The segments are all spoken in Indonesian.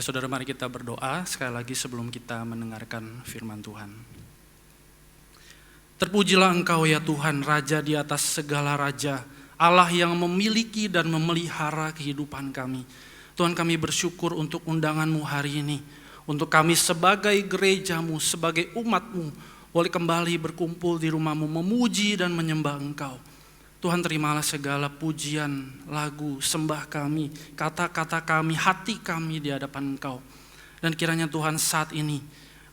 Saudara-saudara, mari kita berdoa sekali lagi sebelum kita mendengarkan firman Tuhan. Terpujilah Engkau ya Tuhan, Raja di atas segala raja, Allah yang memiliki dan memelihara kehidupan kami. Tuhan, kami bersyukur untuk undangan-Mu hari ini, untuk kami sebagai gereja-Mu, sebagai umat-Mu, boleh kembali berkumpul di rumah-Mu, memuji dan menyembah Engkau. Tuhan, terimalah segala pujian, lagu, sembah kami, kata-kata kami, hati kami di hadapan Engkau. Dan kiranya Tuhan saat ini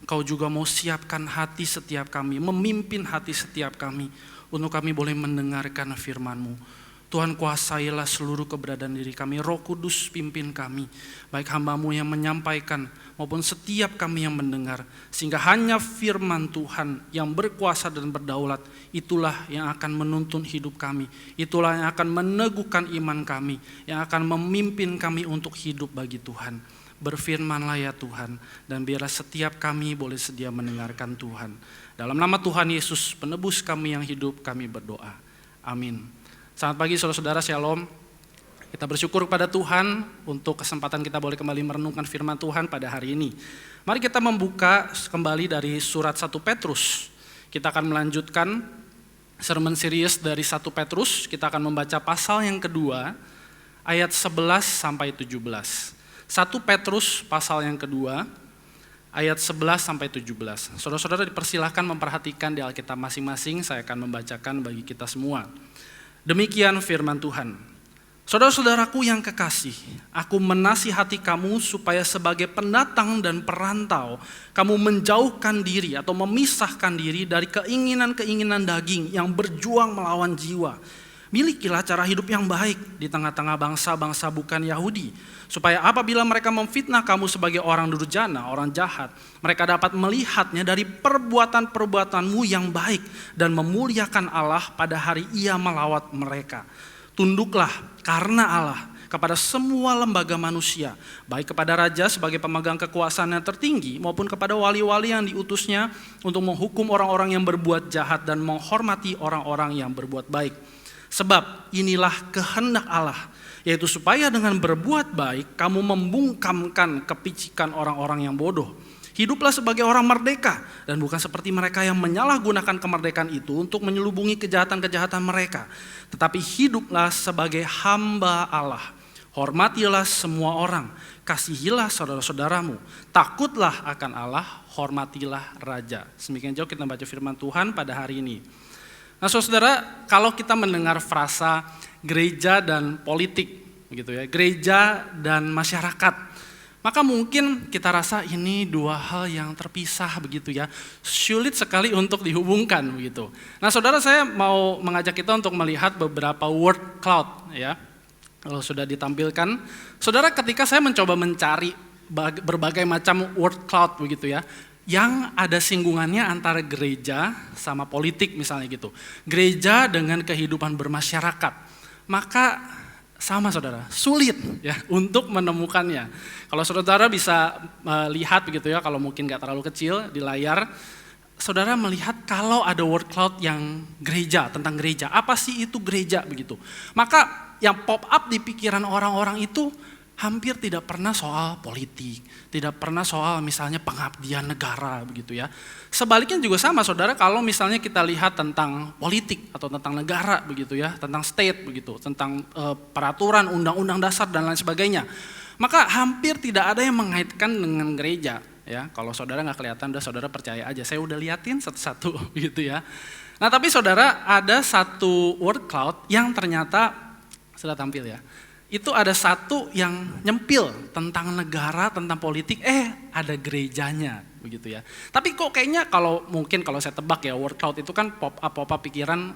Engkau juga mau siapkan hati setiap kami, memimpin hati setiap kami, untuk kami boleh mendengarkan firman-Mu. Tuhan, kuasailah seluruh keberadaan diri kami, Roh Kudus pimpin kami, baik hamba-Mu yang menyampaikan maupun setiap kami yang mendengar, sehingga hanya firman Tuhan yang berkuasa dan berdaulat, itulah yang akan menuntun hidup kami, itulah yang akan meneguhkan iman kami, yang akan memimpin kami untuk hidup bagi Tuhan. Berfirmanlah ya Tuhan, dan biarlah setiap kami boleh sedia mendengarkan Tuhan. Dalam nama Tuhan Yesus, penebus kami yang hidup, kami berdoa. Amin. Selamat pagi saudara-saudara, shalom. Kita bersyukur kepada Tuhan untuk kesempatan kita boleh kembali merenungkan firman Tuhan pada hari ini. Mari kita membuka kembali dari surat 1 Petrus. Kita akan melanjutkan sermon series dari 1 Petrus. Kita akan membaca pasal yang kedua, ayat 11 sampai 17. 1 Petrus pasal yang kedua, ayat 11 sampai 17. Saudara-saudara dipersilahkan memperhatikan di Alkitab masing-masing, saya akan membacakan bagi kita semua. Demikian firman Tuhan. Saudara-saudaraku yang kekasih, aku menasihati kamu supaya sebagai pendatang dan perantau, kamu menjauhkan diri atau memisahkan diri dari keinginan-keinginan daging yang berjuang melawan jiwa. Milikilah cara hidup yang baik di tengah-tengah bangsa-bangsa bukan Yahudi, supaya apabila mereka memfitnah kamu sebagai orang durjana, orang jahat, mereka dapat melihatnya dari perbuatan-perbuatanmu yang baik dan memuliakan Allah pada hari Ia melawat mereka. Tunduklah karena Allah kepada semua lembaga manusia, baik kepada raja sebagai pemegang kekuasaan yang tertinggi maupun kepada wali-wali yang diutusnya untuk menghukum orang-orang yang berbuat jahat dan menghormati orang-orang yang berbuat baik. Sebab inilah kehendak Allah, yaitu supaya dengan berbuat baik kamu membungkamkan kepicikan orang-orang yang bodoh. Hiduplah sebagai orang merdeka dan bukan seperti mereka yang menyalahgunakan kemerdekaan itu untuk menyelubungi kejahatan-kejahatan mereka. Tetapi hiduplah sebagai hamba Allah. Hormatilah semua orang, kasihilah saudara-saudaramu, takutlah akan Allah, hormatilah raja. Semikian jauh kita baca firman Tuhan pada hari ini. Nah saudara, kalau kita mendengar frasa gereja dan politik, gitu ya, gereja dan masyarakat, maka mungkin kita rasa ini dua hal yang terpisah begitu ya, sulit sekali untuk dihubungkan begitu. Nah saudara, saya mau mengajak kita untuk melihat beberapa word cloud ya, kalau sudah ditampilkan. Saudara, ketika saya mencoba mencari berbagai macam word cloud begitu ya, yang ada singgungannya antara gereja sama politik misalnya gitu, gereja dengan kehidupan bermasyarakat, maka sama saudara, sulit ya untuk menemukannya. Kalau saudara bisa lihat begitu ya, kalau mungkin gak terlalu kecil di layar, saudara melihat kalau ada word cloud yang gereja, tentang gereja, apa sih itu gereja begitu, maka yang pop up di pikiran orang-orang itu hampir tidak pernah soal politik, tidak pernah soal misalnya pengabdian negara begitu ya. Sebaliknya juga sama saudara, kalau misalnya kita lihat tentang politik atau tentang negara begitu ya, tentang state begitu, tentang peraturan, undang-undang dasar dan lain sebagainya, maka hampir tidak ada yang mengaitkan dengan gereja ya. Kalau saudara nggak kelihatan, udah saudara percaya aja, saya udah liatin satu-satu gitu ya. Nah tapi saudara, ada satu word cloud yang ternyata sudah tampil ya. Itu ada satu yang nyempil tentang negara, tentang politik, ada gerejanya begitu ya. Tapi kok kayaknya kalau saya tebak ya, word cloud itu kan pop up pikiran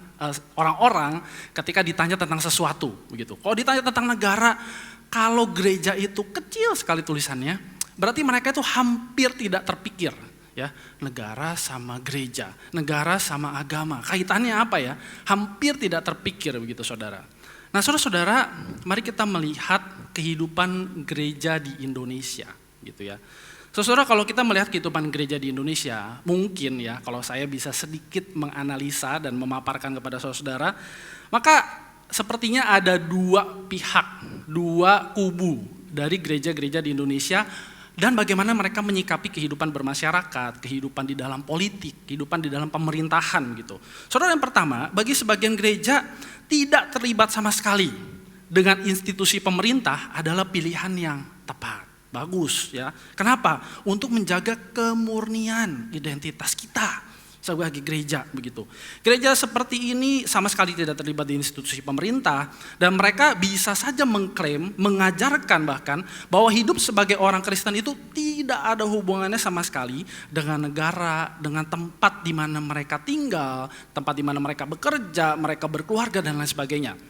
orang-orang ketika ditanya tentang sesuatu begitu. Kalau ditanya tentang negara, kalau gereja itu kecil sekali tulisannya, berarti mereka itu hampir tidak terpikir ya, negara sama gereja, negara sama agama, kaitannya apa ya? Hampir tidak terpikir begitu saudara. Nah saudara-saudara, mari kita melihat kehidupan gereja di Indonesia gitu ya. Saudara, kalau kita melihat kehidupan gereja di Indonesia, mungkin ya kalau saya bisa sedikit menganalisa dan memaparkan kepada saudara, maka sepertinya ada dua pihak, dua kubu dari gereja-gereja di Indonesia dan bagaimana mereka menyikapi kehidupan bermasyarakat, kehidupan di dalam politik, kehidupan di dalam pemerintahan gitu. Saudara, yang pertama, bagi sebagian gereja tidak terlibat sama sekali dengan institusi pemerintah adalah pilihan yang tepat, bagus ya. Kenapa? Untuk menjaga kemurnian identitas kita sebagai gereja begitu. Gereja seperti ini sama sekali tidak terlibat di institusi pemerintah dan mereka bisa saja mengklaim, mengajarkan bahkan bahwa hidup sebagai orang Kristen itu tidak ada hubungannya sama sekali dengan negara, dengan tempat di mana mereka tinggal, tempat di mana mereka bekerja, mereka berkeluarga dan lain sebagainya.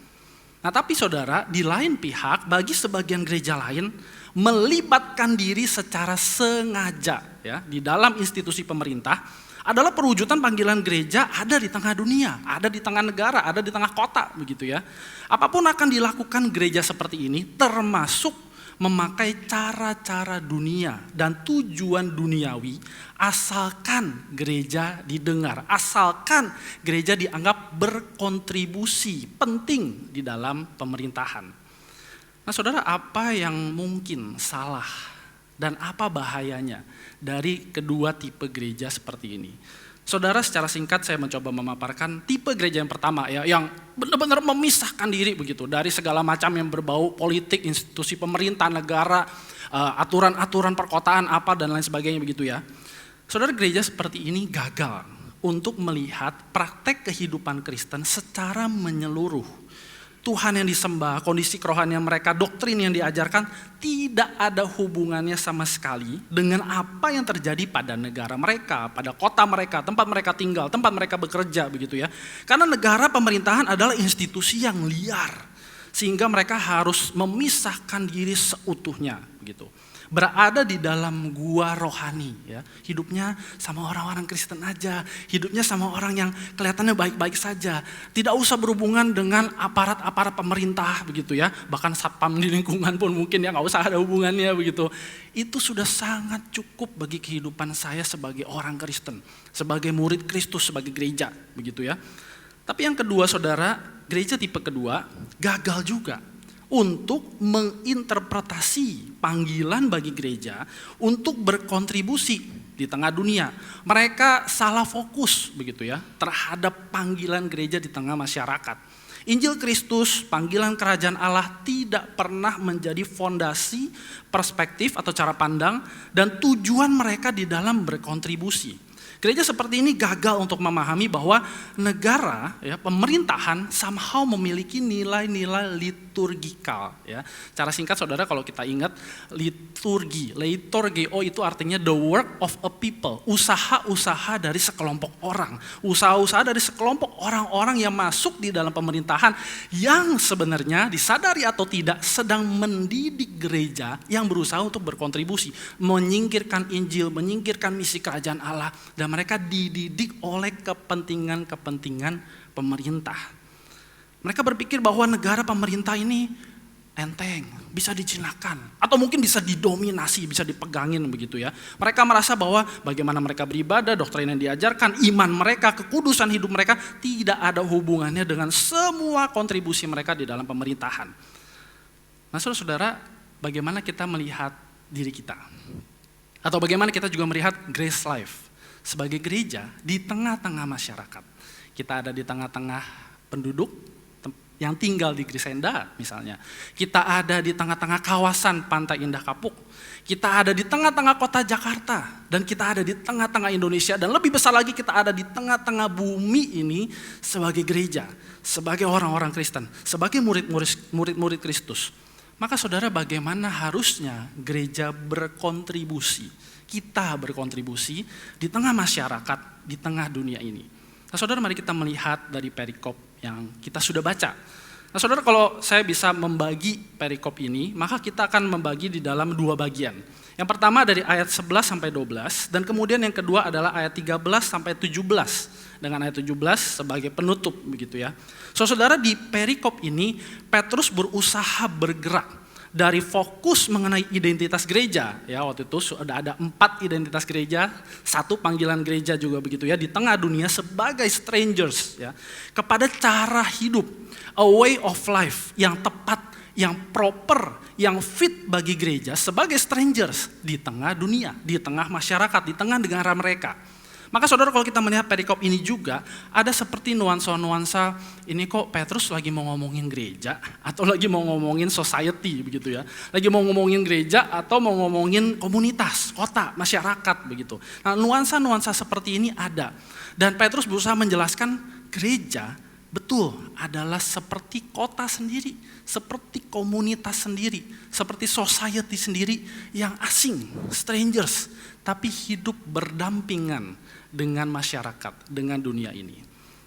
Nah, tapi saudara, di lain pihak bagi sebagian gereja lain melibatkan diri secara sengaja ya di dalam institusi pemerintah adalah perwujudan panggilan gereja ada di tengah dunia, ada di tengah negara, ada di tengah kota begitu ya. Apapun akan dilakukan gereja seperti ini termasuk memakai cara-cara dunia dan tujuan duniawi asalkan gereja didengar, asalkan gereja dianggap berkontribusi penting di dalam pemerintahan. Nah, saudara, apa yang mungkin salah dan apa bahayanya dari kedua tipe gereja seperti ini? Saudara, secara singkat saya mencoba memaparkan tipe gereja yang pertama ya, yang benar-benar memisahkan diri begitu dari segala macam yang berbau politik, institusi pemerintah, negara, aturan-aturan perkotaan apa dan lain sebagainya begitu ya. Saudara, gereja seperti ini gagal untuk melihat praktek kehidupan Kristen secara menyeluruh. Tuhan yang disembah, kondisi kerohanian mereka, doktrin yang diajarkan tidak ada hubungannya sama sekali dengan apa yang terjadi pada negara mereka, pada kota mereka, tempat mereka tinggal, tempat mereka bekerja begitu ya. Karena negara pemerintahan adalah institusi yang liar, sehingga mereka harus memisahkan diri seutuhnya begitu. Berada di dalam gua rohani ya, hidupnya sama orang-orang Kristen aja, hidupnya sama orang yang kelihatannya baik-baik saja, tidak usah berhubungan dengan aparat-aparat pemerintah begitu ya, bahkan satpam di lingkungan pun mungkin ya nggak usah ada hubungannya begitu. Itu sudah sangat cukup bagi kehidupan saya sebagai orang Kristen, sebagai murid Kristus, sebagai gereja begitu ya. Tapi yang kedua saudara, gereja tipe kedua gagal juga untuk menginterpretasi panggilan bagi gereja untuk berkontribusi di tengah dunia. Mereka salah fokus begitu ya terhadap panggilan gereja di tengah masyarakat. Injil Kristus, panggilan kerajaan Allah tidak pernah menjadi fondasi, perspektif atau cara pandang dan tujuan mereka di dalam berkontribusi. Gereja seperti ini gagal untuk memahami bahwa negara, ya, pemerintahan somehow memiliki nilai-nilai liturgikal. Ya. Cara singkat saudara, kalau kita ingat liturgio itu artinya the work of a people, usaha-usaha dari sekelompok orang, usaha-usaha dari sekelompok orang-orang yang masuk di dalam pemerintahan yang sebenarnya disadari atau tidak sedang mendidik gereja yang berusaha untuk berkontribusi, menyingkirkan Injil, menyingkirkan misi kerajaan Allah, dan mereka dididik oleh kepentingan-kepentingan pemerintah. Mereka berpikir bahwa negara pemerintah ini enteng, bisa dijinakan, atau mungkin bisa didominasi, bisa dipegangin begitu ya. Mereka merasa bahwa bagaimana mereka beribadah, doktrin yang diajarkan, iman mereka, kekudusan hidup mereka tidak ada hubungannya dengan semua kontribusi mereka di dalam pemerintahan. Nah saudara, bagaimana kita melihat diri kita? Atau bagaimana kita juga melihat Grace Life sebagai gereja di tengah-tengah masyarakat? Kita ada di tengah-tengah penduduk yang tinggal di Grisenda misalnya. Kita ada di tengah-tengah kawasan Pantai Indah Kapuk. Kita ada di tengah-tengah kota Jakarta. Dan kita ada di tengah-tengah Indonesia. Dan lebih besar lagi kita ada di tengah-tengah bumi ini sebagai gereja. Sebagai orang-orang Kristen. Sebagai murid-murid Kristus. Maka saudara, bagaimana harusnya gereja berkontribusi? Kita berkontribusi di tengah masyarakat, di tengah dunia ini. Nah saudara, mari kita melihat dari perikop yang kita sudah baca. Nah saudara, kalau saya bisa membagi perikop ini, maka kita akan membagi di dalam dua bagian. Yang pertama dari ayat 11 sampai 12, dan kemudian yang kedua adalah ayat 13 sampai 17, dengan ayat 17 sebagai penutup begitu ya. Saudara, di perikop ini Petrus berusaha bergerak dari fokus mengenai identitas gereja, ya waktu itu sudah ada 4 identitas gereja, 1 panggilan gereja juga begitu ya di tengah dunia sebagai strangers ya, kepada cara hidup, a way of life yang tepat, yang proper, yang fit bagi gereja sebagai strangers di tengah dunia, di tengah masyarakat, di tengah negara mereka. Maka saudara, kalau kita melihat perikop ini juga ada seperti nuansa-nuansa, ini kok Petrus lagi mau ngomongin gereja atau lagi mau ngomongin society begitu ya. Lagi mau ngomongin gereja atau mau ngomongin komunitas, kota, masyarakat begitu. Nah, nuansa-nuansa seperti ini ada. Dan Petrus berusaha menjelaskan gereja betul adalah seperti kota sendiri, seperti komunitas sendiri, seperti society sendiri yang asing, strangers, tapi hidup berdampingan dengan masyarakat, dengan dunia ini.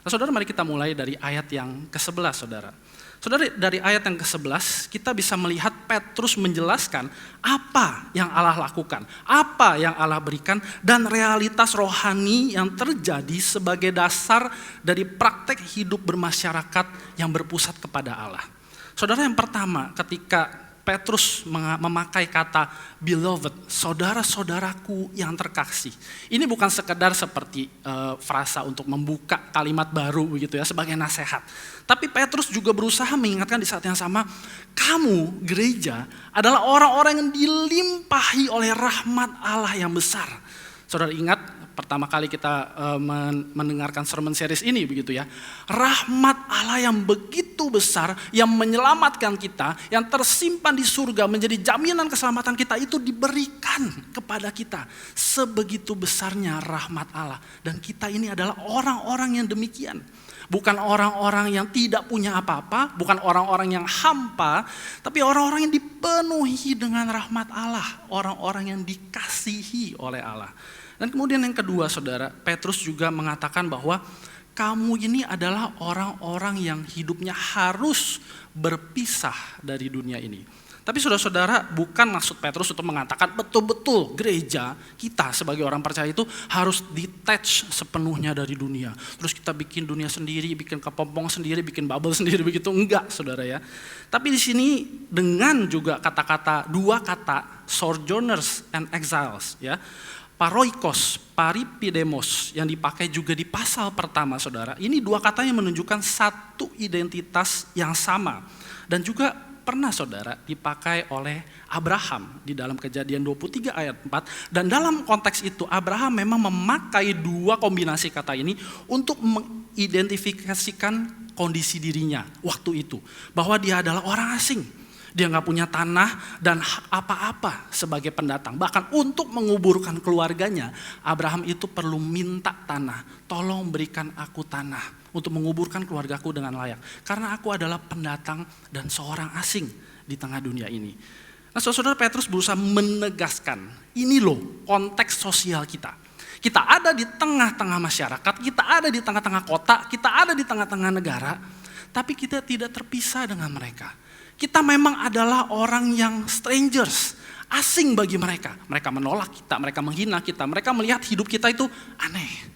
Nah, saudara, mari kita mulai dari ayat yang ke-11, saudara. Saudara, dari ayat yang ke-11 kita bisa melihat Petrus menjelaskan apa yang Allah lakukan, apa yang Allah berikan, dan realitas rohani yang terjadi sebagai dasar dari praktek hidup bermasyarakat yang berpusat kepada Allah. Saudara, yang pertama ketika Petrus memakai kata beloved, saudara-saudaraku yang terkasih. Ini bukan sekedar seperti frasa untuk membuka kalimat baru begitu ya, sebagai nasihat. Tapi Petrus juga berusaha mengingatkan di saat yang sama, kamu gereja adalah orang-orang yang dilimpahi oleh rahmat Allah yang besar. Saudara ingat pertama kali kita mendengarkan sermon series ini begitu ya. Rahmat Allah yang begitu besar, yang menyelamatkan kita, yang tersimpan di surga menjadi jaminan keselamatan kita, itu diberikan kepada kita. Sebegitu besarnya rahmat Allah. Dan kita ini adalah orang-orang yang demikian. Bukan orang-orang yang tidak punya apa-apa, bukan orang-orang yang hampa, tapi orang-orang yang dipenuhi dengan rahmat Allah, orang-orang yang dikasihi oleh Allah. Dan kemudian yang kedua, saudara, Petrus juga mengatakan bahwa kamu ini adalah orang-orang yang hidupnya harus berpisah dari dunia ini. Tapi saudara-saudara, bukan maksud Petrus untuk mengatakan betul-betul gereja kita sebagai orang percaya itu harus detach sepenuhnya dari dunia. Terus kita bikin dunia sendiri, bikin kepompong sendiri, bikin bubble sendiri begitu. Enggak, saudara ya. Tapi di sini dengan juga kata-kata, dua kata, sojourners and exiles ya. Paroikos, paripidemos yang dipakai juga di pasal pertama, saudara. Ini dua kata yang menunjukkan satu identitas yang sama. Dan juga pernah, saudara, dipakai oleh Abraham di dalam Kejadian 23 ayat 4. Dan dalam konteks itu Abraham memang memakai dua kombinasi kata ini untuk mengidentifikasikan kondisi dirinya waktu itu. Bahwa dia adalah orang asing. Dia gak punya tanah dan hak apa-apa sebagai pendatang. Bahkan untuk menguburkan keluarganya, Abraham itu perlu minta tanah. Tolong berikan aku tanah untuk menguburkan keluargaku dengan layak. Karena aku adalah pendatang dan seorang asing di tengah dunia ini. Nah, saudara, Petrus berusaha menegaskan, ini loh konteks sosial kita. Kita ada di tengah-tengah masyarakat, kita ada di tengah-tengah kota, kita ada di tengah-tengah negara. Tapi kita tidak terpisah dengan mereka. Kita memang adalah orang yang strangers, asing bagi mereka. Mereka menolak kita, mereka menghina kita, mereka melihat hidup kita itu aneh,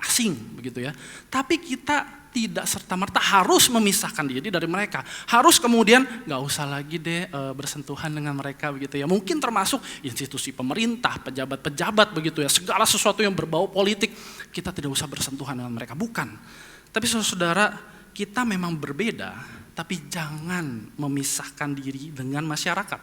asing begitu ya. Tapi kita tidak serta-merta harus memisahkan diri dari mereka. Harus kemudian gak usah lagi deh bersentuhan dengan mereka begitu ya. Mungkin termasuk institusi pemerintah, pejabat-pejabat begitu ya. Segala sesuatu yang berbau politik, kita tidak usah bersentuhan dengan mereka. Bukan. Tapi saudara, kita memang berbeda, tapi jangan memisahkan diri dengan masyarakat.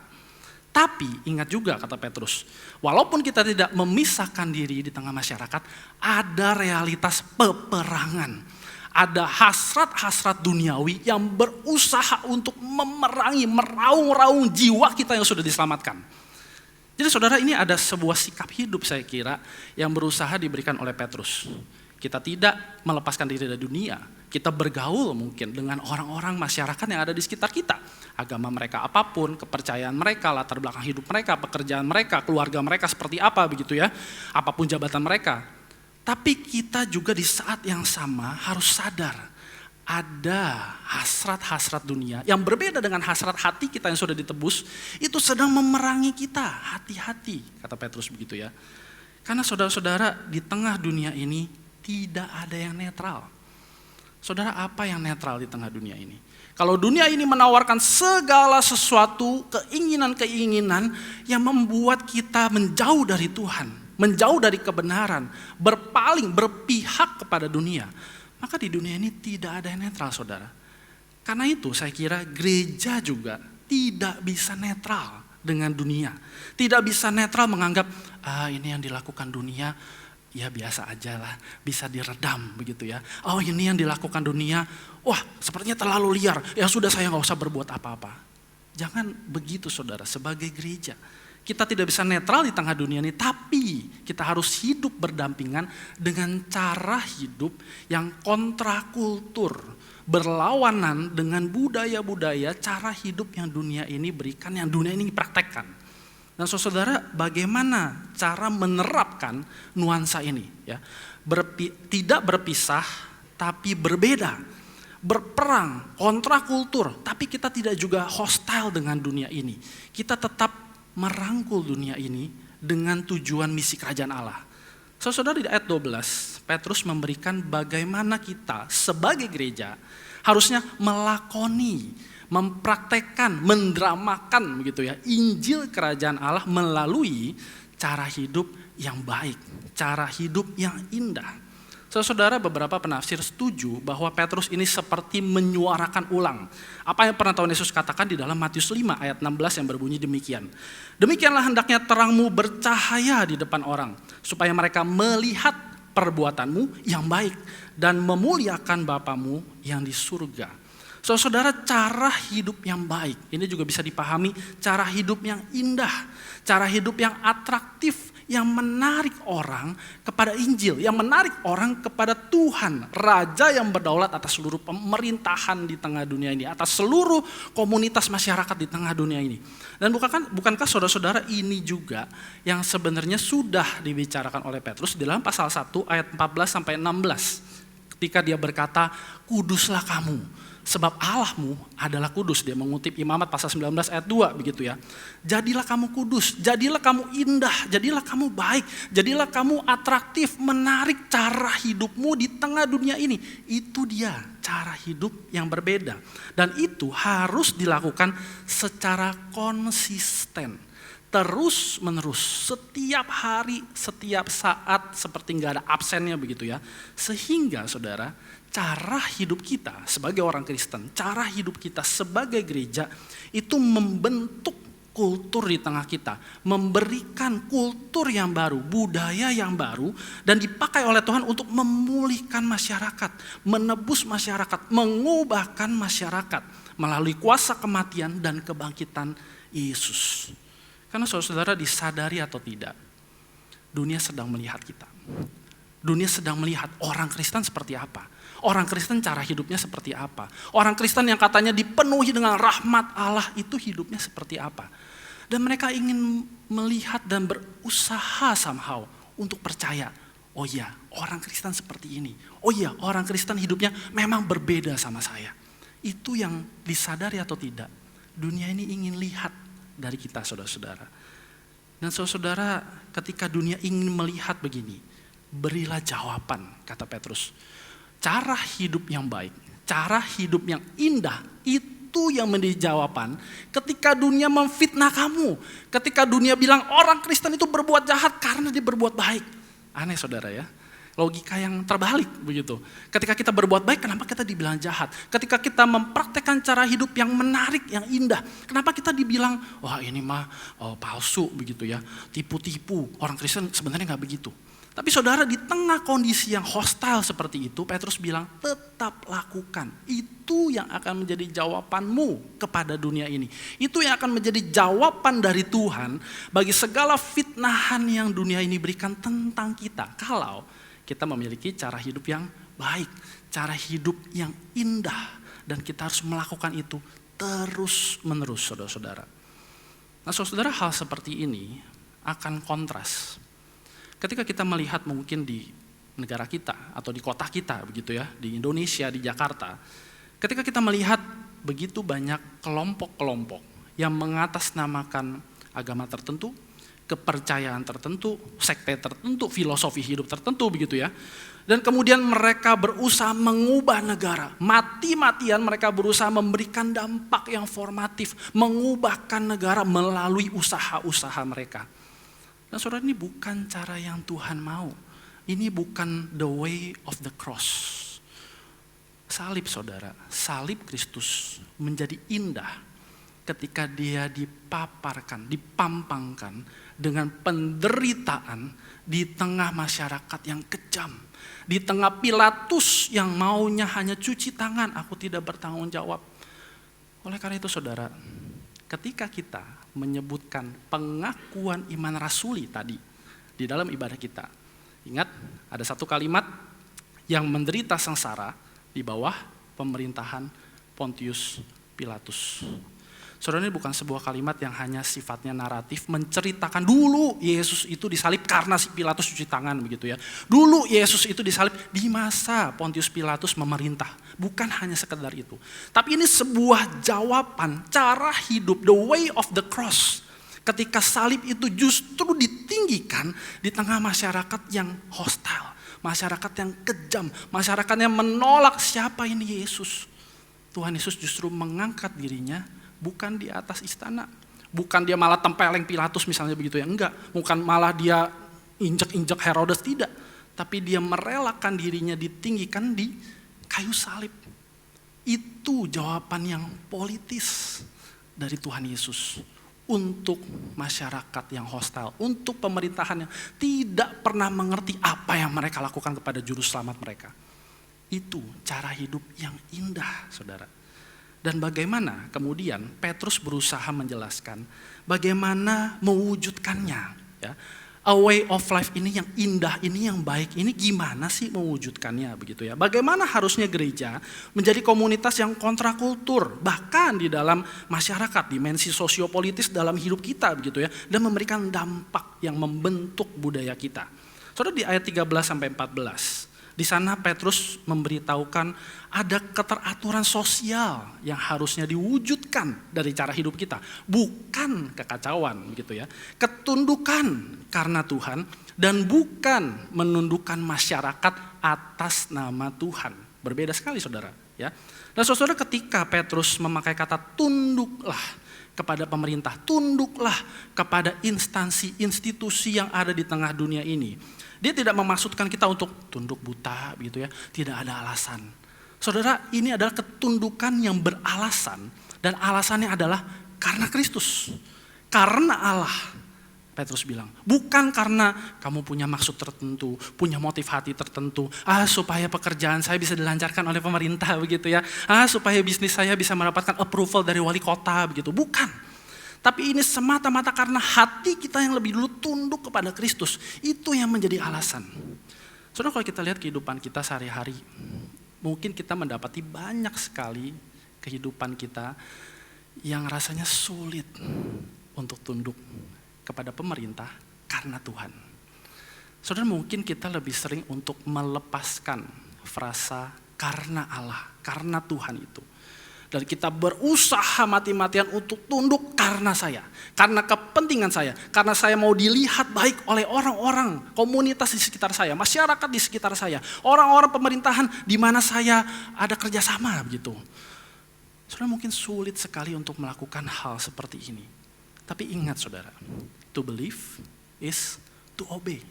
Tapi ingat juga kata Petrus, walaupun kita tidak memisahkan diri di tengah masyarakat, ada realitas peperangan. Ada hasrat-hasrat duniawi yang berusaha untuk memerangi, meraung-raung jiwa kita yang sudah diselamatkan. Jadi saudara, ini ada sebuah sikap hidup saya kira yang berusaha diberikan oleh Petrus. Kita tidak melepaskan diri dari dunia. Kita bergaul mungkin dengan orang-orang masyarakat yang ada di sekitar kita. Agama mereka apapun, kepercayaan mereka, latar belakang hidup mereka, pekerjaan mereka, keluarga mereka seperti apa begitu ya. Apapun jabatan mereka. Tapi kita juga di saat yang sama harus sadar. Ada hasrat-hasrat dunia yang berbeda dengan hasrat hati kita yang sudah ditebus. Itu sedang memerangi kita. Hati-hati, kata Petrus begitu ya. Karena saudara-saudara, di tengah dunia ini tidak ada yang netral. Saudara, apa yang netral di tengah dunia ini? Kalau dunia ini menawarkan segala sesuatu, keinginan-keinginan yang membuat kita menjauh dari Tuhan, menjauh dari kebenaran, berpaling, berpihak kepada dunia, maka di dunia ini tidak ada yang netral, saudara. Karena itu saya kira gereja juga tidak bisa netral dengan dunia. Tidak bisa netral menganggap, ini yang dilakukan dunia, ya biasa aja lah, bisa diredam begitu ya. Oh ini yang dilakukan dunia, wah sepertinya terlalu liar, ya sudah saya gak usah berbuat apa-apa. Jangan begitu saudara, sebagai gereja. Kita tidak bisa netral di tengah dunia ini, tapi kita harus hidup berdampingan dengan cara hidup yang kontrakultur, berlawanan dengan budaya-budaya, cara hidup yang dunia ini berikan, yang dunia ini praktekkan. Dan saudara, bagaimana cara menerapkan nuansa ini? Ya, tidak berpisah, tapi berbeda, berperang, kontrakultur, tapi kita tidak juga hostile dengan dunia ini. Kita tetap merangkul dunia ini dengan tujuan misi kerajaan Allah. Saudara, di ayat 12, Petrus memberikan bagaimana kita sebagai gereja harusnya melakoni, mempraktekkan, mendramakan begitu ya, Injil kerajaan Allah melalui cara hidup yang baik, cara hidup yang indah. Saudara, beberapa penafsir setuju bahwa Petrus ini seperti menyuarakan ulang apa yang pernah Tuhan Yesus katakan di dalam Matius 5 ayat 16 yang berbunyi demikian. Demikianlah hendaknya terangmu bercahaya di depan orang, supaya mereka melihat perbuatanmu yang baik dan memuliakan Bapamu yang di surga. Saudara, cara hidup yang baik ini juga bisa dipahami cara hidup yang indah, cara hidup yang atraktif, yang menarik orang kepada Injil, yang menarik orang kepada Tuhan, Raja yang berdaulat atas seluruh pemerintahan di tengah dunia ini, atas seluruh komunitas masyarakat di tengah dunia ini. Dan bukankah saudara-saudara ini juga yang sebenarnya sudah dibicarakan oleh Petrus di dalam pasal 1 ayat 14-16, ketika dia berkata, kuduslah kamu, sebab Allahmu adalah kudus. Dia mengutip Imamat pasal 19 ayat 2 begitu ya. Jadilah kamu kudus, jadilah kamu indah, jadilah kamu baik, jadilah kamu atraktif, menarik cara hidupmu di tengah dunia ini. Itu dia cara hidup yang berbeda. Dan itu harus dilakukan secara konsisten, terus menerus, setiap hari, setiap saat, seperti gak ada absennya begitu ya. Sehingga saudara, cara hidup kita sebagai orang Kristen, cara hidup kita sebagai gereja itu membentuk kultur di tengah kita, memberikan kultur yang baru, budaya yang baru, dan dipakai oleh Tuhan untuk memulihkan masyarakat, menebus masyarakat, mengubahkan masyarakat melalui kuasa kematian dan kebangkitan Yesus. Karena saudara, disadari atau tidak, dunia sedang melihat kita. Dunia sedang melihat orang Kristen seperti apa. Orang Kristen cara hidupnya seperti apa. Orang Kristen yang katanya dipenuhi dengan rahmat Allah itu hidupnya seperti apa. Dan mereka ingin melihat dan berusaha somehow untuk percaya. Oh iya, orang Kristen seperti ini. Oh iya, orang Kristen hidupnya memang berbeda sama saya. Itu yang disadari atau tidak, dunia ini ingin lihat dari kita, saudara-saudara. Dan saudara, ketika dunia ingin melihat begini, berilah jawaban, kata Petrus. Cara hidup yang baik, cara hidup yang indah, itu yang menjadi jawaban ketika dunia memfitnah kamu. Ketika dunia bilang orang Kristen itu berbuat jahat karena dia berbuat baik. Aneh saudara ya, logika yang terbalik begitu. Ketika kita berbuat baik, kenapa kita dibilang jahat? Ketika kita mempraktekkan cara hidup yang menarik, yang indah, kenapa kita dibilang, wah ini mah palsu begitu ya, tipu-tipu. Orang Kristen sebenarnya gak begitu. Tapi saudara, di tengah kondisi yang hostile seperti itu, Petrus bilang, tetap lakukan. Itu yang akan menjadi jawabanmu kepada dunia ini. Itu yang akan menjadi jawaban dari Tuhan bagi segala fitnahan yang dunia ini berikan tentang kita. Kalau kita memiliki cara hidup yang baik, cara hidup yang indah. Dan kita harus melakukan itu terus menerus, saudara-saudara. Nah saudara, hal seperti ini akan kontras ketika kita melihat mungkin di negara kita atau di kota kita begitu ya, di Indonesia, di Jakarta. Ketika kita melihat begitu banyak kelompok-kelompok yang mengatasnamakan agama tertentu, kepercayaan tertentu, sekte tertentu, filosofi hidup tertentu begitu ya. Dan kemudian mereka berusaha mengubah negara. Mati-matian mereka berusaha memberikan dampak yang formatif, mengubahkan negara melalui usaha-usaha mereka. Dan saudara, ini bukan cara yang Tuhan mau. Ini bukan the way of the cross. Salib saudara, salib Kristus menjadi indah. ketika dia dipaparkan, dipampangkan dengan penderitaan di tengah masyarakat yang kejam. Di tengah Pilatus yang maunya hanya cuci tangan, aku tidak bertanggung jawab. Oleh karena itu saudara, ketika kita menyebutkan pengakuan iman rasuli tadi di dalam ibadah kita, ingat ada satu kalimat yang menderita sengsara di bawah pemerintahan Pontius Pilatus. Saudara, ini bukan sebuah kalimat yang hanya sifatnya naratif, menceritakan dulu Yesus itu disalib karena si Pilatus cuci tangan begitu ya. Dulu Yesus itu disalib di masa Pontius Pilatus memerintah. Bukan hanya sekedar itu. Tapi ini sebuah jawaban, cara hidup, the way of the cross. Ketika salib itu justru ditinggikan di tengah masyarakat yang hostile, masyarakat yang kejam, masyarakat yang menolak siapa ini Yesus. Tuhan Yesus justru mengangkat dirinya bukan di atas istana. Bukan dia malah tempeleng Pilatus misalnya begitu ya. Enggak. Bukan malah dia injek-injek Herodes, tidak. Tapi dia merelakan dirinya ditinggikan di kayu salib. Itu jawaban yang politis dari Tuhan Yesus. Untuk masyarakat yang hostile. Untuk pemerintahan yang tidak pernah mengerti apa yang mereka lakukan kepada juru selamat mereka. Itu cara hidup yang indah, saudara. Dan bagaimana kemudian Petrus berusaha menjelaskan bagaimana mewujudkannya. Ya. A way of life ini yang indah, ini yang baik, ini gimana sih mewujudkannya begitu ya. Bagaimana harusnya gereja menjadi komunitas yang kontrakultur, bahkan di dalam masyarakat, dimensi sosiopolitis dalam hidup kita begitu ya. Dan memberikan dampak yang membentuk budaya kita. Saudara, di ayat 13-14. Di sana Petrus memberitahukan ada keteraturan sosial yang harusnya diwujudkan dari cara hidup kita. Bukan kekacauan gitu ya. Ketundukan karena Tuhan dan bukan menundukkan masyarakat atas nama Tuhan. Berbeda sekali saudara ya. Dan saudara, ketika Petrus memakai kata tunduklah kepada pemerintah, tunduklah kepada instansi, institusi yang ada di tengah dunia ini. Dia tidak memaksudkan kita untuk tunduk buta gitu ya, tidak ada alasan. Saudara, ini adalah ketundukan yang beralasan dan alasannya adalah karena Kristus. Karena Allah, Petrus bilang, bukan karena kamu punya maksud tertentu, punya motif hati tertentu, supaya pekerjaan saya bisa dilancarkan oleh pemerintah begitu ya, supaya bisnis saya bisa mendapatkan approval dari wali kota begitu, bukan. Tapi ini semata-mata karena hati kita yang lebih dulu tunduk kepada Kristus. Itu yang menjadi alasan. Saudara, kalau kita lihat kehidupan kita sehari-hari, mungkin kita mendapati banyak sekali kehidupan kita yang rasanya sulit untuk tunduk kepada pemerintah karena Tuhan. Saudara, mungkin kita lebih sering untuk melepaskan frasa karena Allah, karena Tuhan itu. Dan kita berusaha mati-matian untuk tunduk karena saya. Karena kepentingan saya. Karena saya mau dilihat baik oleh orang-orang, komunitas di sekitar saya, masyarakat di sekitar saya. Orang-orang pemerintahan di mana saya ada kerjasama begitu. Saudara, mungkin sulit sekali untuk melakukan hal seperti ini. Tapi ingat saudara, to believe is to obey.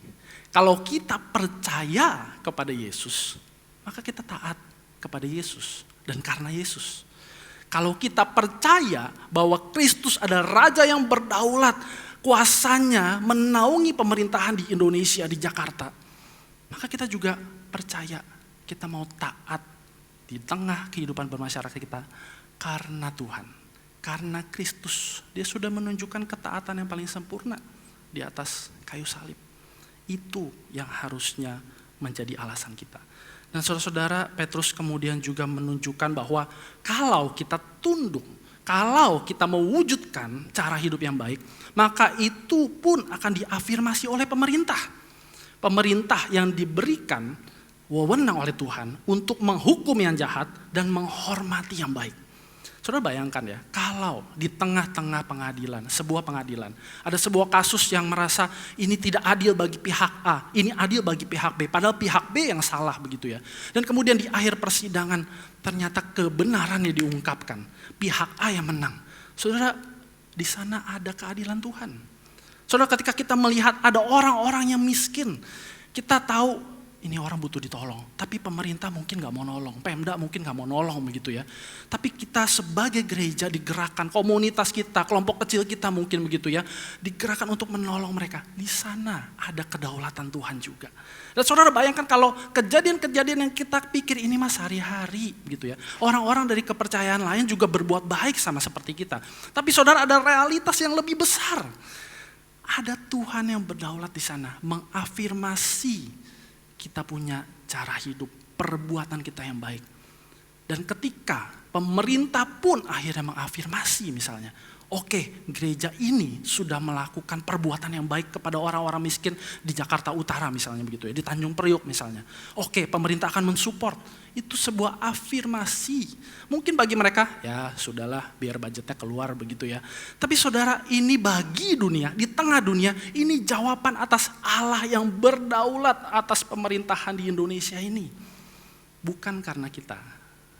Kalau kita percaya kepada Yesus, maka kita taat kepada Yesus dan karena Yesus. Kalau kita percaya bahwa Kristus adalah Raja yang berdaulat, kuasanya menaungi pemerintahan di Indonesia, di Jakarta, maka kita juga percaya kita mau taat di tengah kehidupan bermasyarakat kita karena Tuhan, karena Kristus. Dia sudah menunjukkan ketaatan yang paling sempurna di atas kayu salib. Itu yang harusnya menjadi alasan kita. Dan saudara-saudara, Petrus kemudian juga menunjukkan bahwa kalau kita tunduk, kalau kita mewujudkan cara hidup yang baik, maka itu pun akan diafirmasi oleh pemerintah. Pemerintah yang diberikan wewenang oleh Tuhan untuk menghukum yang jahat dan menghormati yang baik. Saudara, bayangkan ya, kalau di tengah-tengah pengadilan, sebuah pengadilan, ada sebuah kasus yang merasa ini tidak adil bagi pihak A, ini adil bagi pihak B, padahal pihak B yang salah begitu ya. Dan kemudian di akhir persidangan ternyata kebenarannya diungkapkan, pihak A yang menang. Saudara, di sana ada keadilan Tuhan. Saudara, ketika kita melihat ada orang-orang yang miskin, kita tahu ini orang butuh ditolong. Tapi pemerintah mungkin gak mau nolong, Pemda mungkin gak mau nolong begitu ya. Tapi kita sebagai gereja digerakkan, komunitas kita, kelompok kecil kita mungkin begitu ya, digerakkan untuk menolong mereka. Di sana ada kedaulatan Tuhan juga. Dan saudara bayangkan kalau kejadian-kejadian yang kita pikir ini mas sehari-hari gitu ya. Orang-orang dari kepercayaan lain juga berbuat baik sama seperti kita. Tapi saudara ada realitas yang lebih besar. Ada Tuhan yang berdaulat di sana, mengafirmasi kita punya cara hidup, perbuatan kita yang baik. Dan ketika pemerintah pun akhirnya mengafirmasi misalnya, oke, gereja ini sudah melakukan perbuatan yang baik kepada orang-orang miskin di Jakarta Utara misalnya begitu ya, di Tanjung Priok misalnya. Oke, pemerintah akan mensupport. Itu sebuah afirmasi. Mungkin bagi mereka, ya sudahlah biar budgetnya keluar begitu ya. Tapi saudara, ini bagi dunia, di tengah dunia, ini jawaban atas Allah yang berdaulat atas pemerintahan di Indonesia ini. Bukan karena kita,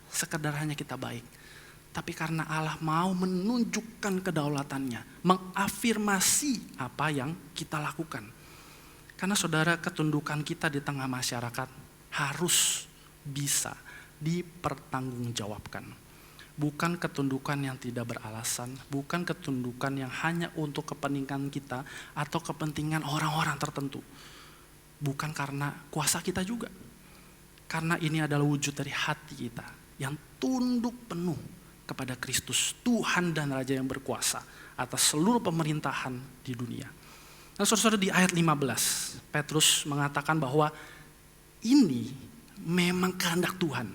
sekedar hanya kita baik. Tapi karena Allah mau menunjukkan kedaulatannya, mengafirmasi apa yang kita lakukan. Karena saudara, ketundukan kita di tengah masyarakat harus bisa dipertanggungjawabkan. Bukan ketundukan yang tidak beralasan, bukan ketundukan yang hanya untuk kepentingan kita atau kepentingan orang-orang tertentu. Bukan karena kuasa kita juga. Karena ini adalah wujud dari hati kita yang tunduk penuh kepada Kristus, Tuhan dan Raja yang berkuasa atas seluruh pemerintahan di dunia. Nah saudara-saudara, di ayat 15, Petrus mengatakan bahwa ini memang kehendak Tuhan.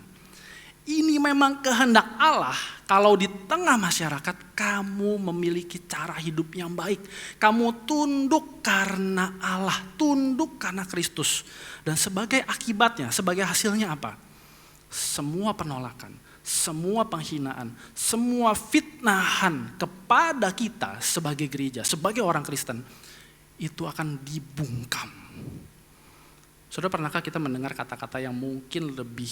Ini memang kehendak Allah kalau di tengah masyarakat kamu memiliki cara hidup yang baik. Kamu tunduk karena Allah, tunduk karena Kristus. Dan sebagai akibatnya, sebagai hasilnya apa? Semua penolakan, semua penghinaan, semua fitnahan kepada kita sebagai gereja, sebagai orang Kristen, itu akan dibungkam. Saudara, pernahkah kita mendengar kata-kata yang mungkin lebih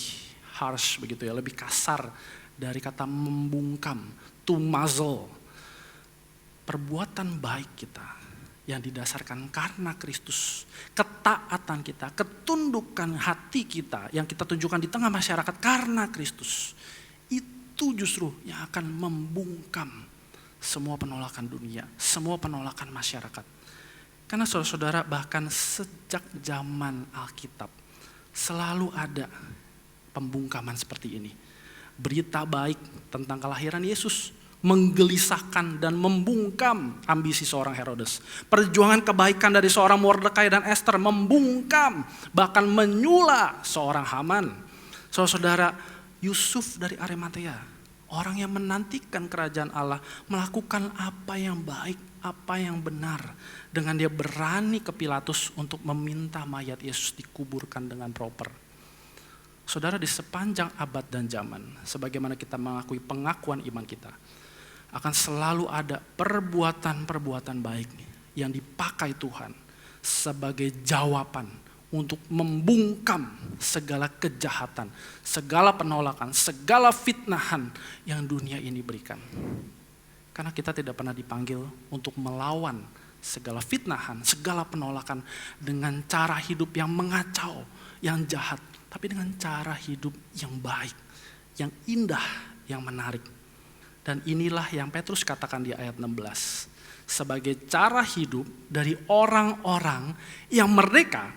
harsh begitu ya, lebih kasar dari kata membungkam, to muzzle. Perbuatan baik kita yang didasarkan karena Kristus, ketaatan kita, ketundukan hati kita yang kita tunjukkan di tengah masyarakat karena Kristus, itu justru yang akan membungkam semua penolakan dunia, semua penolakan masyarakat. Karena saudara-saudara, bahkan sejak zaman Alkitab selalu ada pembungkaman seperti ini. Berita baik tentang kelahiran Yesus menggelisahkan dan membungkam ambisi seorang Herodes. Perjuangan kebaikan dari seorang Mordekai dan Esther membungkam, bahkan menyula seorang Haman. Saudara-saudara, Yusuf dari Arimatea, orang yang menantikan kerajaan Allah, melakukan apa yang baik, apa yang benar. Dengan dia berani ke Pilatus untuk meminta mayat Yesus dikuburkan dengan proper. Saudara, di sepanjang abad dan zaman, sebagaimana kita mengakui pengakuan iman kita, akan selalu ada perbuatan-perbuatan baik yang dipakai Tuhan sebagai jawaban untuk membungkam segala kejahatan, segala penolakan, segala fitnahan yang dunia ini berikan. Karena kita tidak pernah dipanggil untuk melawan segala fitnahan, segala penolakan dengan cara hidup yang mengacau, yang jahat, tapi dengan cara hidup yang baik, yang indah, yang menarik. Dan inilah yang Petrus katakan di ayat 16. Sebagai cara hidup dari orang-orang yang merdeka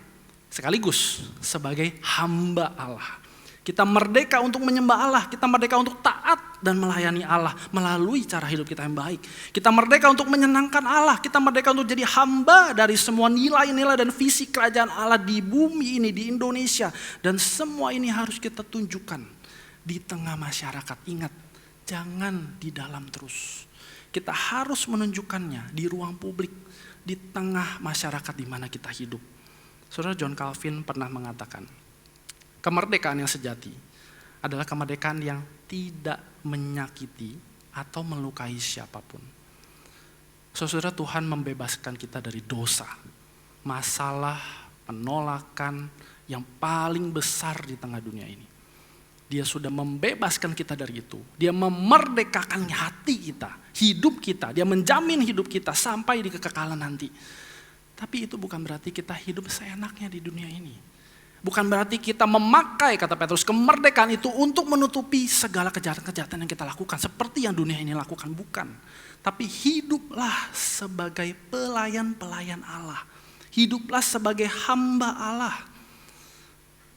sekaligus sebagai hamba Allah. Kita merdeka untuk menyembah Allah, kita merdeka untuk taat dan melayani Allah melalui cara hidup kita yang baik. Kita merdeka untuk menyenangkan Allah, kita merdeka untuk jadi hamba dari semua nilai-nilai dan visi kerajaan Allah di bumi ini, di Indonesia. Dan semua ini harus kita tunjukkan di tengah masyarakat. Ingat, jangan di dalam terus. Kita harus menunjukkannya di ruang publik, di tengah masyarakat di mana kita hidup. Saudara, John Calvin pernah mengatakan, kemerdekaan yang sejati adalah kemerdekaan yang tidak menyakiti atau melukai siapapun. Saudara, Tuhan membebaskan kita dari dosa, masalah, penolakan yang paling besar di tengah dunia ini. Dia sudah membebaskan kita dari itu. Dia memerdekakan hati kita, hidup kita. Dia menjamin hidup kita sampai di kekekalan nanti. Tapi itu bukan berarti kita hidup seenaknya di dunia ini. Bukan berarti kita memakai, kata Petrus, kemerdekaan itu untuk menutupi segala kejahatan-kejahatan yang kita lakukan. Seperti yang dunia ini lakukan, bukan. Tapi hiduplah sebagai pelayan-pelayan Allah. Hiduplah sebagai hamba Allah.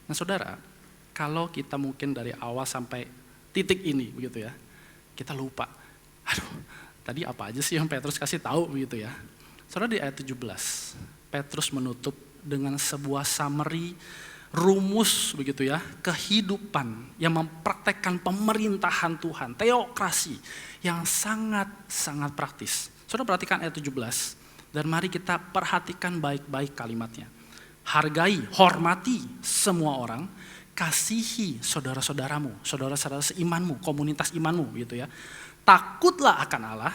Nah saudara, kalau kita mungkin dari awal sampai titik ini, begitu ya, kita lupa. Aduh, tadi apa aja sih yang Petrus kasih tahu, begitu ya. Saudara, di ayat 17, Petrus menutup dengan sebuah summary, rumus begitu ya, kehidupan yang mempraktekkan pemerintahan Tuhan, teokrasi yang sangat-sangat praktis. Saudara perhatikan ayat 17, dan mari kita perhatikan baik-baik kalimatnya. Hargai, hormati semua orang, kasihi saudara-saudaramu, saudara-saudara seimanmu, komunitas imanmu gitu ya. Takutlah akan Allah,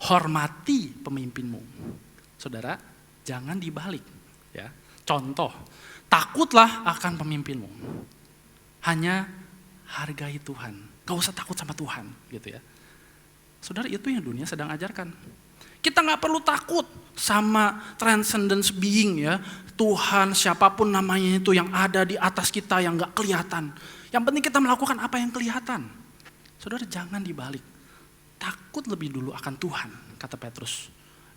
hormati pemimpinmu. Saudara, jangan dibalik ya. Contoh, takutlah akan pemimpinmu. Hanya hargai Tuhan. Gak usah takut sama Tuhan gitu ya. Saudara, itu yang dunia sedang ajarkan. Kita gak perlu takut sama transcendence being ya. Tuhan siapapun namanya itu yang ada di atas kita yang gak kelihatan. Yang penting kita melakukan apa yang kelihatan. Saudara, jangan dibalik. Takut lebih dulu akan Tuhan, kata Petrus.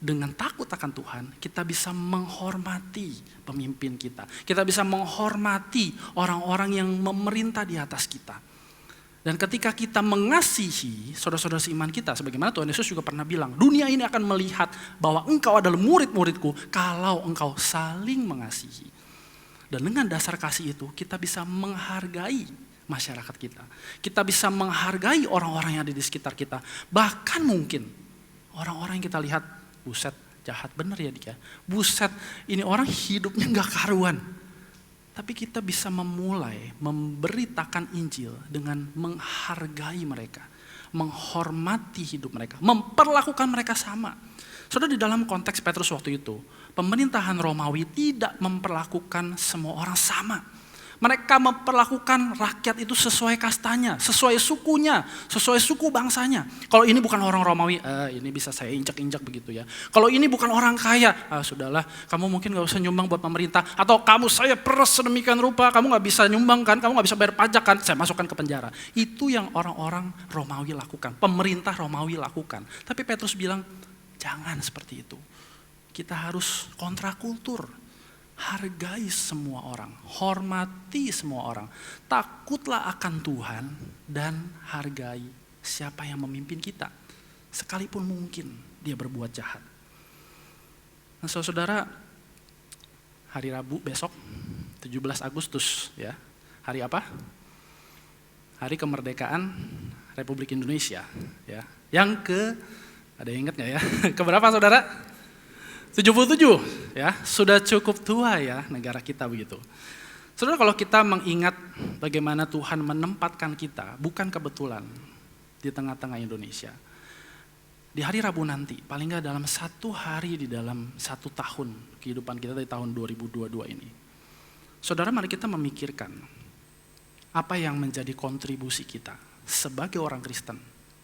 Dengan takut akan Tuhan, kita bisa menghormati pemimpin kita. Kita bisa menghormati orang-orang yang memerintah di atas kita. Dan ketika kita mengasihi saudara-saudara seiman kita, sebagaimana Tuhan Yesus juga pernah bilang, dunia ini akan melihat bahwa engkau adalah murid-muridku kalau engkau saling mengasihi. Dan dengan dasar kasih itu, kita bisa menghargai masyarakat kita. Kita bisa menghargai orang-orang yang ada di sekitar kita. Bahkan mungkin orang-orang yang kita lihat, buset, jahat bener ya dia. Buset, ini orang hidupnya gak karuan. Tapi kita bisa memulai memberitakan Injil dengan menghargai mereka. Menghormati hidup mereka. Memperlakukan mereka sama. Saudara, di dalam konteks Petrus waktu itu, pemerintahan Romawi tidak memperlakukan semua orang sama. Mereka memperlakukan rakyat itu sesuai kastanya, sesuai sukunya, sesuai suku bangsanya. Kalau ini bukan orang Romawi, ini bisa saya injak-injak begitu ya. Kalau ini bukan orang kaya, sudahlah, kamu mungkin gak usah nyumbang buat pemerintah. Atau kamu saya peres sedemikian rupa, kamu gak bisa nyumbang kan, kamu gak bisa bayar pajak kan, saya masukkan ke penjara. Itu yang orang-orang Romawi lakukan, pemerintah Romawi lakukan. Tapi Petrus bilang, jangan seperti itu. Kita harus kontrakultur. Hargai semua orang, hormati semua orang, takutlah akan Tuhan dan hargai siapa yang memimpin kita, sekalipun mungkin dia berbuat jahat. Nah saudara, hari Rabu besok, 17 Agustus ya, hari apa? Hari kemerdekaan Republik Indonesia ya. Ada yang ingat gak ya? Keberapa saudara? 77 ya, sudah cukup tua ya negara kita begitu. Saudara, kalau kita mengingat bagaimana Tuhan menempatkan kita, bukan kebetulan di tengah-tengah Indonesia. Di hari Rabu nanti, paling nggak dalam satu hari di dalam 1 tahun kehidupan kita dari tahun 2022 ini. Saudara, mari kita memikirkan apa yang menjadi kontribusi kita sebagai orang Kristen,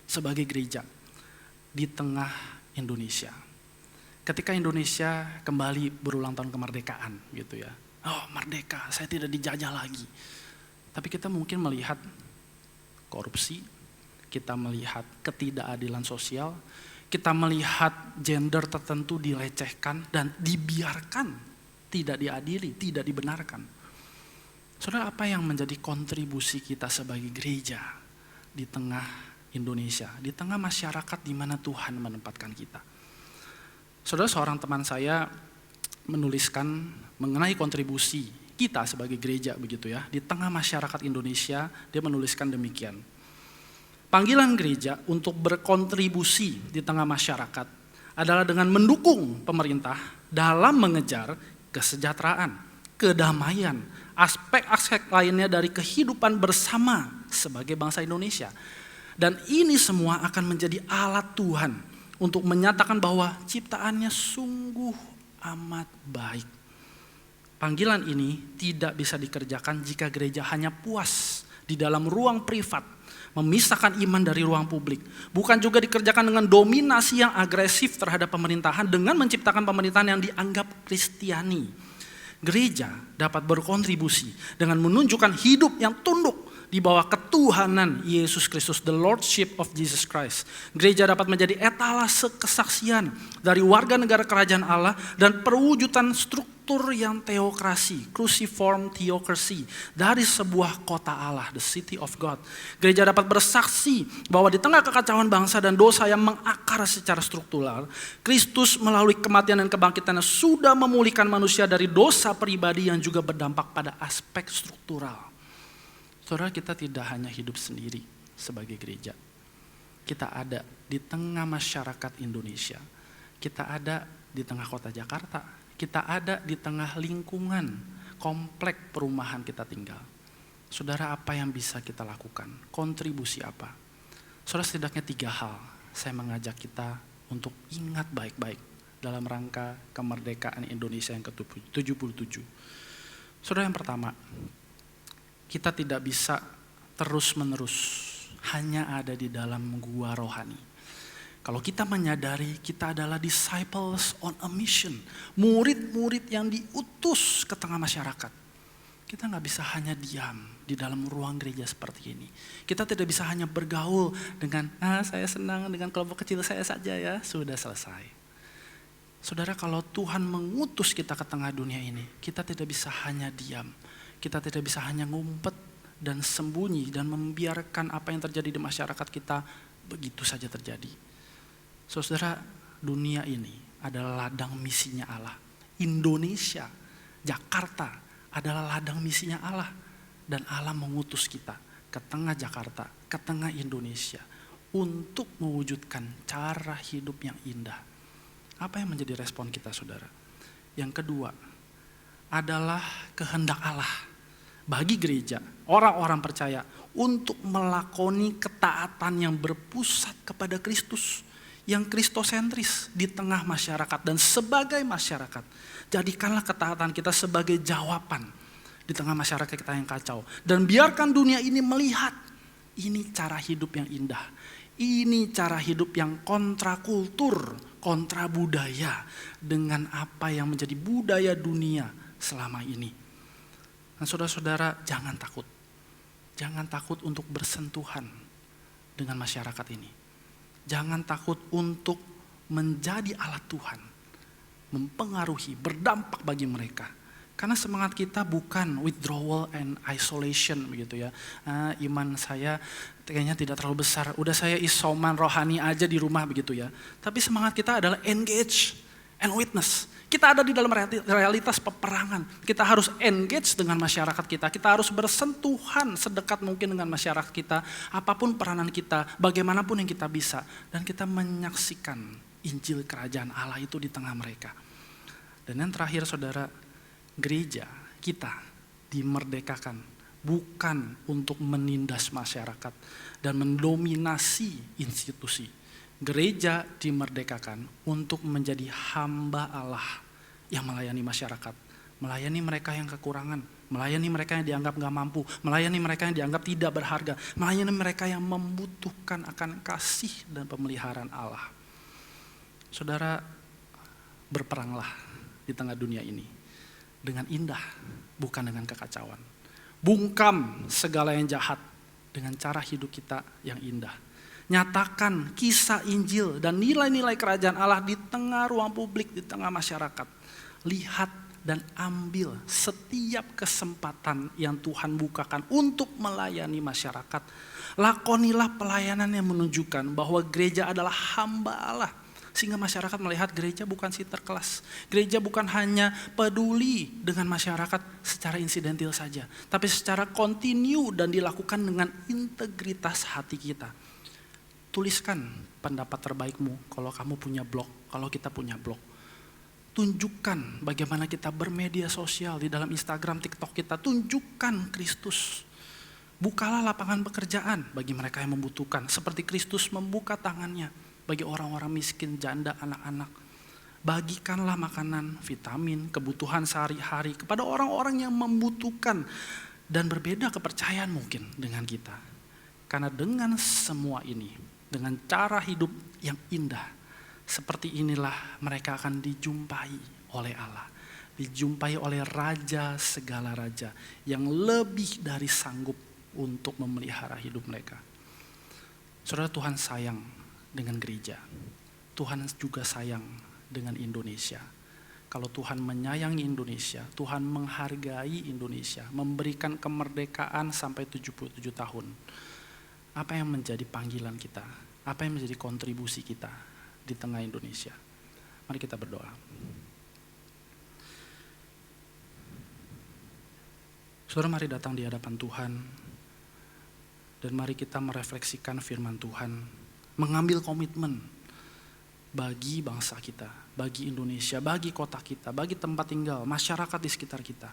sebagai gereja di tengah Indonesia. Ketika Indonesia kembali berulang tahun kemerdekaan gitu ya. Oh merdeka, saya tidak dijajah lagi. Tapi kita mungkin melihat korupsi, kita melihat ketidakadilan sosial, kita melihat gender tertentu dilecehkan dan dibiarkan, tidak diadili, tidak dibenarkan. Saudara, apa yang menjadi kontribusi kita sebagai gereja di tengah Indonesia, di tengah masyarakat di mana Tuhan menempatkan kita? Saudara, seorang teman saya menuliskan mengenai kontribusi kita sebagai gereja begitu ya. Di tengah masyarakat Indonesia, dia menuliskan demikian. Panggilan gereja untuk berkontribusi di tengah masyarakat adalah dengan mendukung pemerintah dalam mengejar kesejahteraan, kedamaian, aspek-aspek lainnya dari kehidupan bersama sebagai bangsa Indonesia. Dan ini semua akan menjadi alat Tuhan untuk menyatakan bahwa ciptaannya sungguh amat baik. Panggilan ini tidak bisa dikerjakan jika gereja hanya puas di dalam ruang privat, memisahkan iman dari ruang publik. Bukan juga dikerjakan dengan dominasi yang agresif terhadap pemerintahan dengan menciptakan pemerintahan yang dianggap Kristiani. Gereja dapat berkontribusi dengan menunjukkan hidup yang tunduk di bawah ketuhanan Yesus Kristus, the Lordship of Jesus Christ. Gereja dapat menjadi etalase kesaksian dari warga negara kerajaan Allah dan perwujudan struktur yang teokrasi, cruciform theocracy, dari sebuah kota Allah, the city of God. Gereja dapat bersaksi bahwa di tengah kekacauan bangsa dan dosa yang mengakar secara struktural, Kristus melalui kematian dan kebangkitannya sudah memulihkan manusia dari dosa pribadi yang juga berdampak pada aspek struktural. Saudara, kita tidak hanya hidup sendiri sebagai gereja. Kita ada di tengah masyarakat Indonesia. Kita ada di tengah kota Jakarta. Kita ada di tengah lingkungan komplek perumahan kita tinggal. Saudara, apa yang bisa kita lakukan? Kontribusi apa? Saudara, setidaknya 3 hal saya mengajak kita untuk ingat baik-baik dalam rangka kemerdekaan Indonesia yang ke-77. Saudara, yang pertama, kita tidak bisa terus-menerus hanya ada di dalam gua rohani. Kalau kita menyadari kita adalah disciples on a mission, murid-murid yang diutus ke tengah masyarakat, kita nggak bisa hanya diam di dalam ruang gereja seperti ini. Kita tidak bisa hanya bergaul dengan, saya senang dengan kelompok kecil saya saja ya, sudah selesai. Saudara, kalau Tuhan mengutus kita ke tengah dunia ini, kita tidak bisa hanya diam. Kita tidak bisa hanya ngumpet dan sembunyi dan membiarkan apa yang terjadi di masyarakat kita begitu saja terjadi. Saudara, dunia ini adalah ladang misinya Allah. Indonesia, Jakarta adalah ladang misinya Allah. Dan Allah mengutus kita ke tengah Jakarta, ke tengah Indonesia untuk mewujudkan cara hidup yang indah. Apa yang menjadi respon kita, saudara? Yang kedua adalah kehendak Allah bagi gereja, orang-orang percaya untuk melakoni ketaatan yang berpusat kepada Kristus, yang kristosentris di tengah masyarakat dan sebagai masyarakat. Jadikanlah ketaatan kita sebagai jawaban di tengah masyarakat kita yang kacau. Dan biarkan dunia ini melihat, ini cara hidup yang indah. Ini cara hidup yang kontra kultur, kontra budaya dengan apa yang menjadi budaya dunia selama ini. Dan saudara-saudara, jangan takut. Jangan takut untuk bersentuhan dengan masyarakat ini. Jangan takut untuk menjadi alat Tuhan, mempengaruhi, berdampak bagi mereka. Karena semangat kita bukan withdrawal and isolation begitu ya. Iman saya kayaknya tidak terlalu besar. Udah saya isoman rohani aja di rumah begitu ya. Tapi semangat kita adalah engage and witness. Kita ada di dalam realitas peperangan. Kita harus engage dengan masyarakat kita. Kita harus bersentuhan sedekat mungkin dengan masyarakat kita. Apapun peranan kita, bagaimanapun yang kita bisa. Dan kita menyaksikan Injil Kerajaan Allah itu di tengah mereka. Dan yang terakhir, saudara, gereja kita dimerdekakan bukan untuk menindas masyarakat dan mendominasi institusi. Gereja dimerdekakan untuk menjadi hamba Allah yang melayani masyarakat, melayani mereka yang kekurangan, melayani mereka yang dianggap gak mampu, melayani mereka yang dianggap tidak berharga, melayani mereka yang membutuhkan akan kasih dan pemeliharaan Allah. Saudara, berperanglah di tengah dunia ini dengan indah, bukan dengan kekacauan. Bungkam segala yang jahat dengan cara hidup kita yang indah. Nyatakan kisah Injil dan nilai-nilai kerajaan Allah di tengah ruang publik, di tengah masyarakat. Lihat dan ambil setiap kesempatan yang Tuhan bukakan untuk melayani masyarakat. Lakonilah pelayanan yang menunjukkan bahwa gereja adalah hamba Allah. Sehingga masyarakat melihat gereja bukan sinterklas. Gereja bukan hanya peduli dengan masyarakat secara insidentil saja. Tapi secara kontinu dan dilakukan dengan integritas hati kita. Tuliskan pendapat terbaikmu kalau kamu punya blog, kalau kita punya blog. Tunjukkan bagaimana kita bermedia sosial di dalam Instagram, TikTok kita. Tunjukkan Kristus. Bukalah lapangan pekerjaan bagi mereka yang membutuhkan. Seperti Kristus membuka tangannya bagi orang-orang miskin, janda, anak-anak. Bagikanlah makanan, vitamin, kebutuhan sehari-hari kepada orang-orang yang membutuhkan. Dan berbeda kepercayaan mungkin dengan kita. Karena dengan semua ini, dengan cara hidup yang indah, seperti inilah mereka akan dijumpai oleh Allah. dijumpai oleh raja segala raja yang lebih dari sanggup untuk memelihara hidup mereka. Saudara, Tuhan sayang dengan gereja. Tuhan juga sayang dengan Indonesia. Kalau Tuhan menyayangi Indonesia, Tuhan menghargai Indonesia, memberikan kemerdekaan sampai 77 tahun. Apa yang menjadi panggilan kita? Apa yang menjadi kontribusi kita di tengah Indonesia? Mari kita berdoa. Saudara, mari datang di hadapan Tuhan dan mari kita merefleksikan firman Tuhan, mengambil komitmen bagi bangsa kita, bagi Indonesia, bagi kota kita, bagi tempat tinggal, masyarakat di sekitar kita.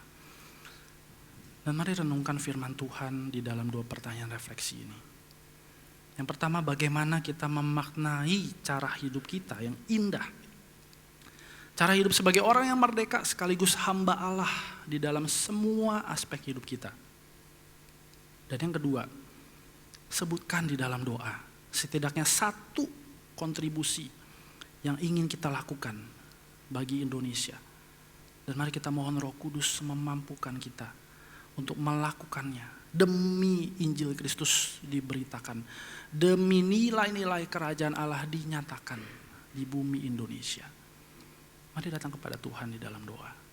Dan mari renungkan firman Tuhan di dalam 2 pertanyaan refleksi ini. Yang pertama, bagaimana kita memaknai cara hidup kita yang indah. Cara hidup sebagai orang yang merdeka sekaligus hamba Allah di dalam semua aspek hidup kita. Dan yang kedua, sebutkan di dalam doa setidaknya satu kontribusi yang ingin kita lakukan bagi Indonesia. Dan mari kita mohon Roh Kudus memampukan kita untuk melakukannya demi Injil Kristus diberitakan, demi nilai-nilai kerajaan Allah dinyatakan di bumi Indonesia. Mari datang kepada Tuhan di dalam doa.